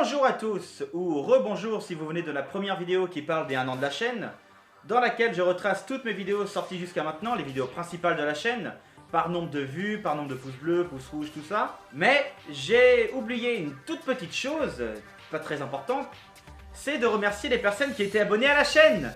Bonjour à tous, ou rebonjour si vous venez de la première vidéo qui parle des 1 an de la chaîne, dans laquelle je retrace toutes mes vidéos sorties jusqu'à maintenant, les vidéos principales de la chaîne, par nombre de vues, par nombre de pouces bleus, pouces rouges, tout ça. Mais j'ai oublié une toute petite chose, pas très importante, c'est de remercier les personnes qui étaient abonnées à la chaîne.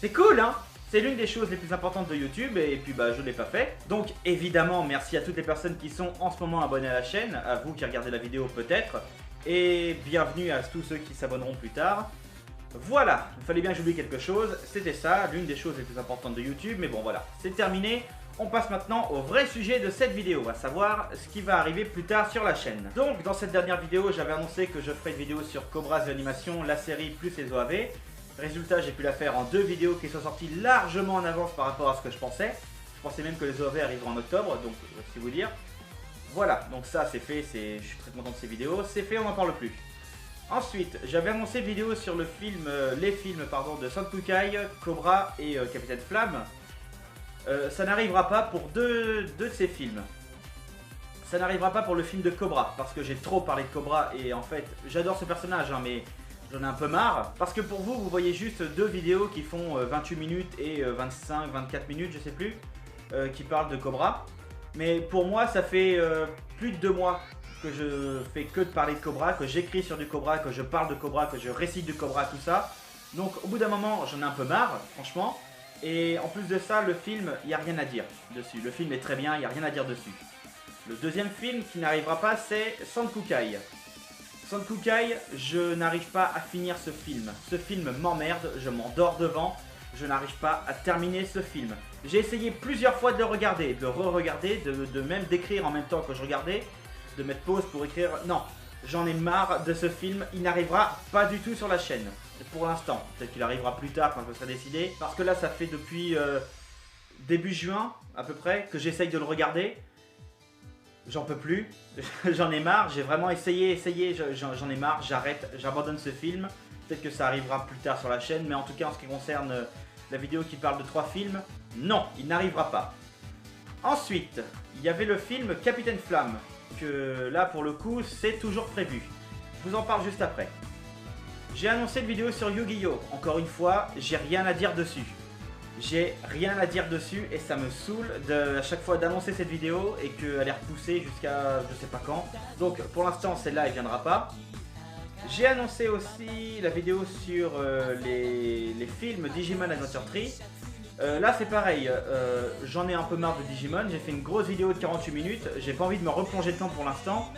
C'est cool, hein? C'est l'une des choses les plus importantes de YouTube et puis je ne l'ai pas fait. Donc évidemment merci à toutes les personnes qui sont en ce moment abonnées à la chaîne, à vous qui regardez la vidéo peut-être, et bienvenue à tous ceux qui s'abonneront plus tard. Voilà, il fallait bien que j'oublie quelque chose, c'était ça, l'une des choses les plus importantes de YouTube, mais bon voilà, c'est terminé. On passe maintenant au vrai sujet de cette vidéo, à savoir ce qui va arriver plus tard sur la chaîne. Donc dans cette dernière vidéo, j'avais annoncé que je ferais une vidéo sur Cobra The Animation, la série plus les OAV. Résultat, j'ai pu la faire en 2 vidéos qui sont sorties largement en avance par rapport à ce que je pensais. Je pensais même que les OAV arriveront en octobre, donc c'est vous dire. Voilà, donc ça c'est fait, je suis très content de ces vidéos, c'est fait, on n'en parle plus. Ensuite, j'avais annoncé une vidéo sur les films de Sankukai, Cobra et Capitaine Flamme. Ça n'arrivera pas pour deux de ces films. Ça n'arrivera pas pour le film de Cobra, parce que j'ai trop parlé de Cobra et en fait, j'adore ce personnage, hein, mais j'en ai un peu marre. Parce que pour vous, vous voyez juste 2 vidéos qui font 28 minutes et 25-24 minutes, je sais plus, qui parlent de Cobra. Mais pour moi, ça fait plus de 2 mois que je fais que de parler de Cobra, que j'écris sur du Cobra, que je parle de Cobra, que je récite du Cobra, tout ça. Donc au bout d'un moment, j'en ai un peu marre, franchement. Et en plus de ça, le film, il n'y a rien à dire dessus. Le film est très bien, il n'y a rien à dire dessus. Le deuxième film qui n'arrivera pas, c'est Sankukai. Sankukai, je n'arrive pas à finir ce film. Ce film m'emmerde, je m'endors devant. Je n'arrive pas à terminer ce film. J'ai essayé plusieurs fois de le regarder, de le re-regarder, de même d'écrire en même temps que je regardais, de mettre pause pour écrire. Non, j'en ai marre de ce film. Il n'arrivera pas du tout sur la chaîne. Pour l'instant. Peut-être qu'il arrivera plus tard quand ce sera décidé. Parce que là, ça fait depuis début juin, à peu près, que j'essaye de le regarder. J'en peux plus, j'en ai marre, j'ai vraiment essayé, j'en ai marre, j'arrête, j'abandonne ce film. Peut-être que ça arrivera plus tard sur la chaîne, mais en tout cas en ce qui concerne la vidéo qui parle de 3 films, non, il n'arrivera pas. Ensuite, il y avait le film Capitaine Flamme, que là pour le coup c'est toujours prévu. Je vous en parle juste après. J'ai annoncé une vidéo sur Yu-Gi-Oh! Encore une fois, j'ai rien à dire dessus. J'ai rien à dire dessus et ça me saoule à chaque fois d'annoncer cette vidéo et qu'elle est repoussée jusqu'à je sais pas quand. Donc pour l'instant celle-là elle viendra pas. J'ai annoncé aussi la vidéo sur les films Digimon Adventure 3. Là c'est pareil, j'en ai un peu marre de Digimon, j'ai fait une grosse vidéo de 48 minutes, j'ai pas envie de me replonger dedans pour l'instant.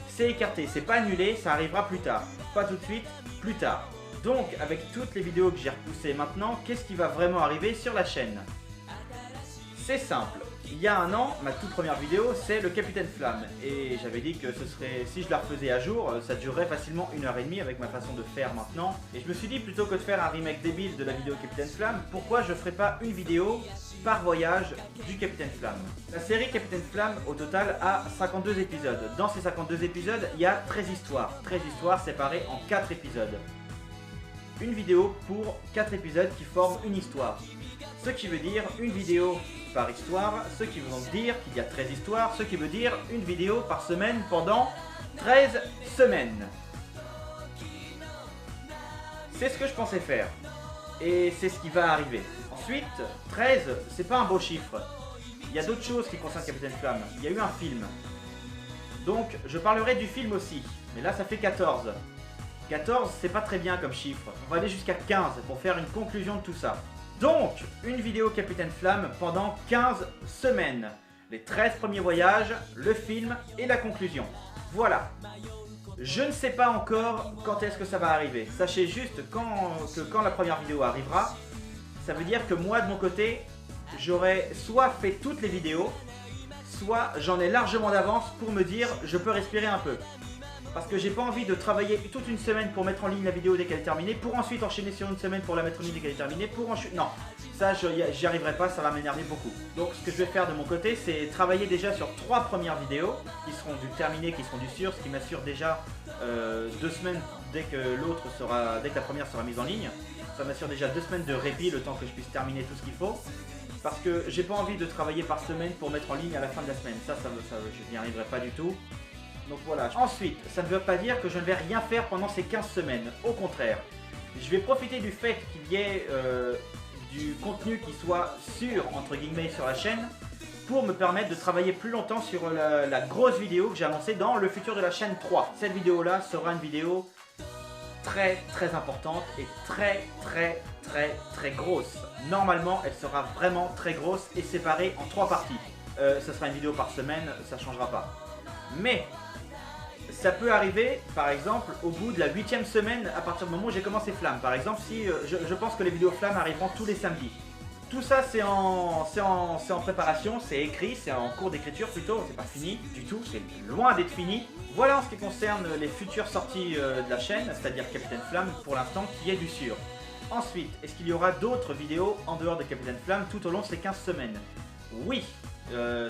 C'est écarté, c'est pas annulé, ça arrivera plus tard. Pas tout de suite, plus tard. Donc, avec toutes les vidéos que j'ai repoussées maintenant, qu'est-ce qui va vraiment arriver sur la chaîne? C'est simple. Il y a 1 an, ma toute première vidéo, c'est le Capitaine Flamme. Et j'avais dit que ce serait, si je la refaisais à jour, ça durerait facilement 1h30 avec ma façon de faire maintenant. Et je me suis dit, plutôt que de faire un remake débile de la vidéo Capitaine Flamme, pourquoi je ferais pas une vidéo par voyage du Capitaine Flamme? La série Capitaine Flamme, au total, a 52 épisodes. Dans ces 52 épisodes, il y a 13 histoires. 13 histoires séparées en 4 épisodes. Une vidéo pour 4 épisodes qui forment une histoire. Ce qui veut dire une vidéo par histoire, ce qui veut donc dire qu'il y a 13 histoires, ce qui veut dire une vidéo par semaine pendant 13 semaines. C'est ce que je pensais faire. Et c'est ce qui va arriver. Ensuite, 13, c'est pas un beau chiffre. Il y a d'autres choses qui concernent Capitaine Flamme. Il y a eu un film. Donc, je parlerai du film aussi. Mais là, ça fait 14. 14, c'est pas très bien comme chiffre. On va aller jusqu'à 15 pour faire une conclusion de tout ça. Donc, une vidéo Capitaine Flamme pendant 15 semaines. Les 13 premiers voyages, le film et la conclusion. Voilà. Je ne sais pas encore quand est-ce que ça va arriver. Sachez juste que quand la première vidéo arrivera, ça veut dire que moi de mon côté, j'aurai soit fait toutes les vidéos, soit j'en ai largement d'avance pour me dire je peux respirer un peu. Parce que j'ai pas envie de travailler toute une semaine pour mettre en ligne la vidéo dès qu'elle est terminée, pour ensuite enchaîner sur une semaine pour la mettre en ligne dès qu'elle est terminée, pour ensuite... Non, ça j'y arriverai pas, ça va m'énerver beaucoup. Donc ce que je vais faire de mon côté, c'est travailler déjà sur 3 premières vidéos, qui seront du terminé, qui seront du sûr, ce qui m'assure déjà 2 semaines dès que la première sera mise en ligne. Ça m'assure déjà 2 semaines de répit, le temps que je puisse terminer tout ce qu'il faut. Parce que j'ai pas envie de travailler par semaine pour mettre en ligne à la fin de la semaine. Ça je n'y arriverai pas du tout. Donc voilà. Ensuite, ça ne veut pas dire que je ne vais rien faire pendant ces 15 semaines. Au contraire, je vais profiter du fait qu'il y ait du contenu qui soit sûr, entre guillemets, sur la chaîne, pour me permettre de travailler plus longtemps sur la grosse vidéo que j'ai annoncée dans le futur de la chaîne 3. Cette vidéo-là sera une vidéo très importante et très grosse. Normalement, elle sera vraiment très grosse et séparée en 3 parties. Ça sera une vidéo par semaine, ça changera pas. Mais ça peut arriver, par exemple, au bout de la 8e semaine, à partir du moment où j'ai commencé Flamme. Par exemple, si je pense que les vidéos Flamme arriveront tous les samedis. Tout ça, c'est en préparation, c'est écrit, c'est en cours d'écriture plutôt, c'est pas fini du tout, c'est loin d'être fini. Voilà en ce qui concerne les futures sorties de la chaîne, c'est-à-dire Capitaine Flamme, pour l'instant, qui est du sûr. Ensuite, est-ce qu'il y aura d'autres vidéos en dehors de Capitaine Flamme tout au long de ces 15 semaines? Oui,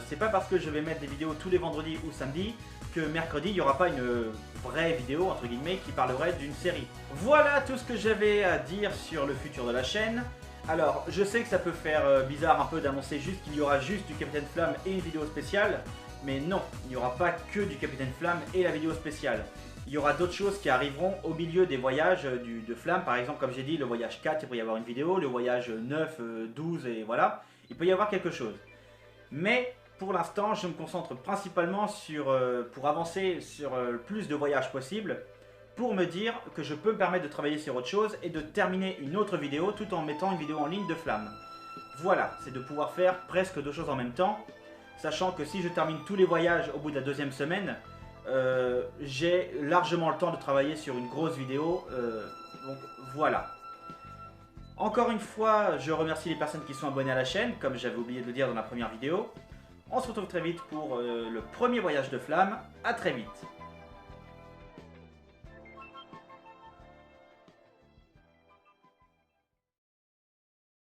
c'est pas parce que je vais mettre des vidéos tous les vendredis ou samedis que mercredi il n'y aura pas une vraie vidéo entre guillemets qui parlerait d'une série. Voilà tout ce que j'avais à dire sur le futur de la chaîne. Alors je sais que ça peut faire bizarre un peu d'annoncer juste qu'il y aura juste du Capitaine Flamme et une vidéo spéciale, mais non, il n'y aura pas que du Capitaine Flamme et la vidéo spéciale. Il y aura d'autres choses qui arriveront au milieu des voyages de Flamme, par exemple comme j'ai dit le voyage 4 il peut y avoir une vidéo, le voyage 9, 12 et voilà, il peut y avoir quelque chose. Mais pour l'instant, je me concentre principalement pour avancer sur le plus de voyages possible, pour me dire que je peux me permettre de travailler sur autre chose et de terminer une autre vidéo tout en mettant une vidéo en ligne de Flamme. Voilà, c'est de pouvoir faire presque 2 choses en même temps, sachant que si je termine tous les voyages au bout de la 2e semaine, j'ai largement le temps de travailler sur une grosse vidéo, donc voilà. Encore une fois, je remercie les personnes qui sont abonnées à la chaîne, comme j'avais oublié de le dire dans la première vidéo. On se retrouve très vite pour le premier voyage de Flamme. À très vite.